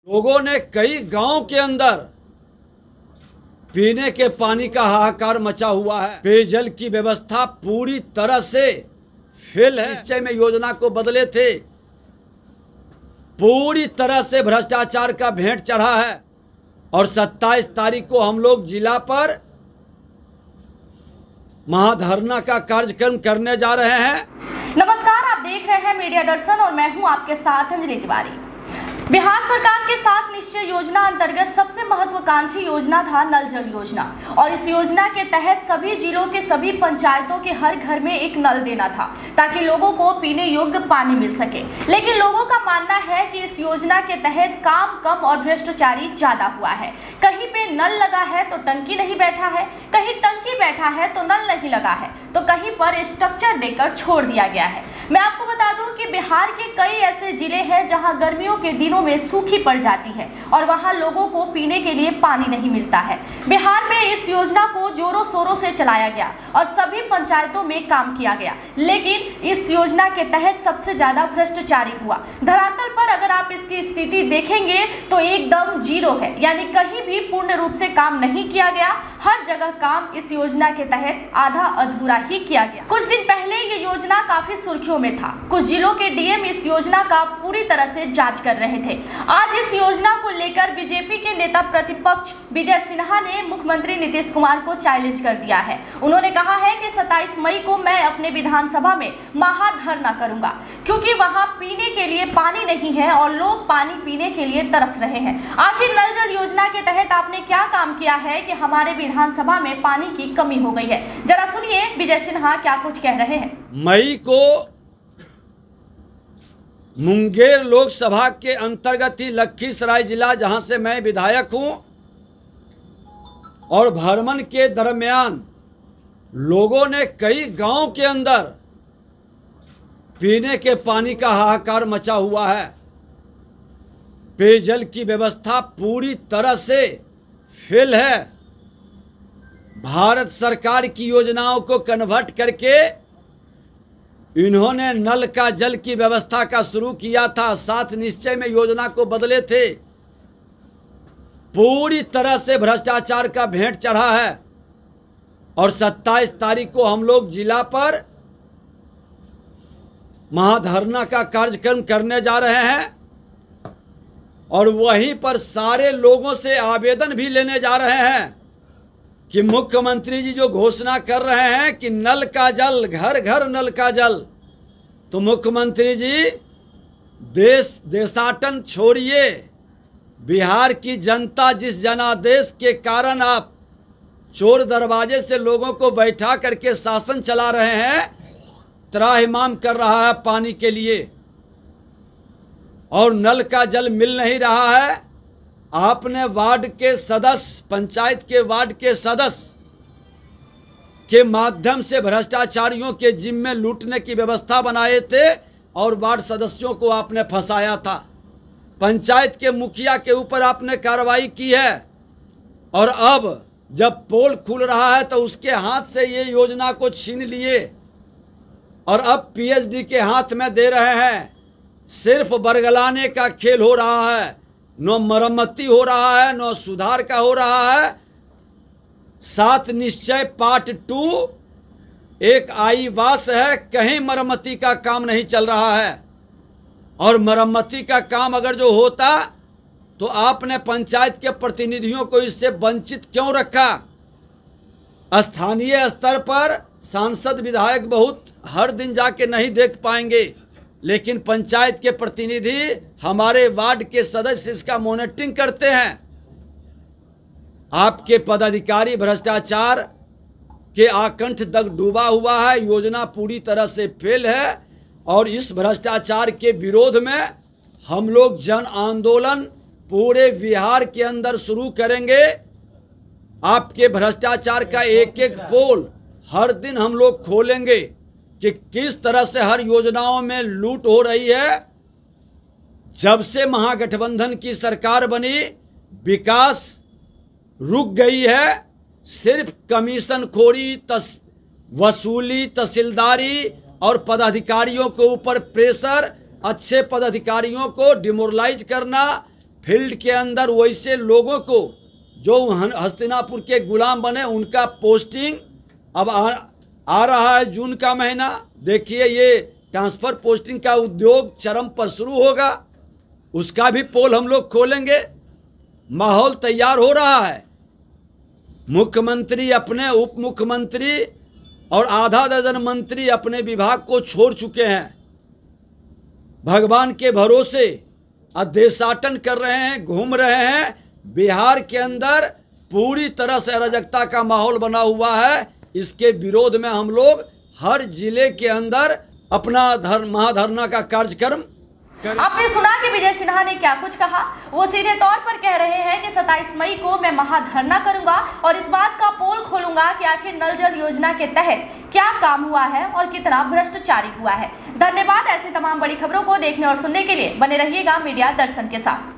लोगों ने कई गांव के अंदर पीने के पानी का हाहाकार मचा हुआ है। पेयजल की व्यवस्था पूरी तरह से फेल है। निश्चय में योजना को बदले थे, पूरी तरह से भ्रष्टाचार का भेंट चढ़ा है। और 27 तारीख को हम लोग जिला पर महाधरना का कार्यक्रम करने जा रहे हैं। नमस्कार, आप देख रहे हैं मीडिया दर्शन और मैं हूं आपके साथ अंजलि तिवारी। बिहार सरकार के साथ निश्चय योजना अंतर्गत सबसे महत्वाकांक्षी योजना था नल जल योजना, और इस योजना के तहत सभी जिलों के सभी पंचायतों के हर घर में एक नल देना था ताकि लोगों को पीने योग्य पानी मिल सके। लेकिन लोगों का मानना है कि इस योजना के तहत काम कम और भ्रष्टाचारी ज्यादा हुआ है। कहीं पे नल लगा है तो टंकी नहीं बैठा है, कहीं टंकी बैठा है तो नल नहीं लगा है, तो कहीं पर स्ट्रक्चर देकर छोड़ दिया गया है। मैं आपको बता दूं कि बिहार के कई ऐसे जिले हैं जहां गर्मियों के दिनों में सूखी पड़ जाती है और वहां लोगों को पीने के लिए पानी नहीं मिलता है। बिहार में इस योजना को जोरों शोरों से चलाया गया और सभी पंचायतों में काम किया गया, लेकिन इस योजना के तहत सबसे ज्यादा भ्रष्टाचारी हुआ। धरातल पर अगर आप इसकी स्थिति देखेंगे तो एकदम जीरो है, यानी कहीं भी पूर्ण रूप से काम नहीं किया गया। हर जगह काम इस योजना के तहत आधा अधूरा ही किया गया। कुछ दिन पहले ये योजना काफी सुर्खियों में था। कुछ जिलों के डीएम इस योजना का पूरी तरह से जांच कर रहे थे। आज इस योजना को लेकर बीजेपी के नेता प्रतिपक्ष विजय सिन्हा ने मुख्यमंत्री नीतीश कुमार को चैलेंज कर दिया है। उन्होंने कहा है कि 27 मई को मैं अपने विधानसभा में महाधरना करूंगा, क्योंकि वहां पीने के लिए पानी नहीं है और लोग पानी पीने के लिए तरस रहे हैं। आखिर नल जल योजना के तहत आपने क्या काम किया है कि हमारे विधानसभा में पानी की कमी हो गई है? जरा सुनिए विजय सिन्हा क्या कुछ कह रहे हैं। मई को मुंगेर लोकसभा के अंतर्गत ही लखीसराय जिला, जहां से मैं विधायक हूं, और भ्रमण के दरमियान लोगों ने कई गांव के अंदर पीने के पानी का हाहाकार मचा हुआ है। पेयजल की व्यवस्था पूरी तरह से फेल है। भारत सरकार की योजनाओं को कन्वर्ट करके इन्होंने नल का जल की व्यवस्था का शुरू किया था। साथ निश्चय में योजना को बदले थे, पूरी तरह से भ्रष्टाचार का भेंट चढ़ा है। और 27 तारीख को हम लोग जिला पर महाधरना का कार्यक्रम करने जा रहे हैं और वहीं पर सारे लोगों से आवेदन भी लेने जा रहे हैं कि मुख्यमंत्री जी जो घोषणा कर रहे हैं कि नल का जल, घर घर नल का जल, तो मुख्यमंत्री जी देशाटन छोड़िए। बिहार की जनता जिस जनादेश के कारण आप चोर दरवाजे से लोगों को बैठा करके शासन चला रहे हैं, त्राहिमाम कर रहा है पानी के लिए, और नल का जल मिल नहीं रहा है। आपने वार्ड के सदस्य, पंचायत के वार्ड के सदस्य के माध्यम से भ्रष्टाचारियों के जिम्मे लूटने की व्यवस्था बनाए थे और वार्ड सदस्यों को आपने फंसाया था। पंचायत के मुखिया के ऊपर आपने कार्रवाई की है, और अब जब पोल खुल रहा है तो उसके हाथ से ये योजना को छीन लिए और अब पीएचडी के हाथ में दे रहे हैं। सिर्फ बरगलाने का खेल हो रहा है, न मरम्मती हो रहा है, न सुधार का हो रहा है। सात निश्चय पार्ट 2 एक आईवास है, कहीं मरम्मती का काम नहीं चल रहा है। और मरम्मती का काम अगर जो होता तो आपने पंचायत के प्रतिनिधियों को इससे वंचित क्यों रखा? स्थानीय स्तर पर सांसद विधायक बहुत हर दिन जाके नहीं देख पाएंगे, लेकिन पंचायत के प्रतिनिधि, हमारे वार्ड के सदस्य इसका मॉनिटरिंग करते हैं। आपके पदाधिकारी भ्रष्टाचार के आकंठ तक डूबा हुआ है। योजना पूरी तरह से फेल है और इस भ्रष्टाचार के विरोध में हम लोग जन आंदोलन पूरे बिहार के अंदर शुरू करेंगे। आपके भ्रष्टाचार का एक एक पोल हर दिन हम लोग खोलेंगे कि किस तरह से हर योजनाओं में लूट हो रही है। जब से महागठबंधन की सरकार बनी, विकास रुक गई है। सिर्फ कमीशन खोरी, वसूली, तहसीलदारी और पदाधिकारियों के ऊपर प्रेशर, अच्छे पदाधिकारियों को डिमोरलाइज करना, फील्ड के अंदर वैसे लोगों को जो हस्तिनापुर के गुलाम बने उनका पोस्टिंग अब आ रहा है जून का महीना। देखिए ये ट्रांसफ़र पोस्टिंग का उद्योग चरम पर शुरू होगा, उसका भी पोल हम लोग खोलेंगे। माहौल तैयार हो रहा है। मुख्यमंत्री अपने उप मुख्यमंत्री और आधा दर्जन मंत्री अपने विभाग को छोड़ चुके हैं, भगवान के भरोसे देशाटन कर रहे हैं, घूम रहे हैं। बिहार के अंदर पूरी तरह से अराजकता का माहौल बना हुआ है। इसके विरोध में हम लोग हर जिले के अंदर अपना महाधरना का कार्यक्रम करें। आपने सुना कि विजय सिन्हा ने क्या कुछ कहा। वो सीधे तौर पर कह रहे हैं कि 27 मई को मैं महाधरना करूंगा और इस बात का पोल खोलूंगा कि आखिर नल जल योजना के तहत क्या काम हुआ है और कितना भ्रष्टाचारी हुआ है। धन्यवाद। ऐसी तमाम बड़ी खबरों को देखने और सुनने के लिए बने रहिएगा मीडिया दर्शन के साथ।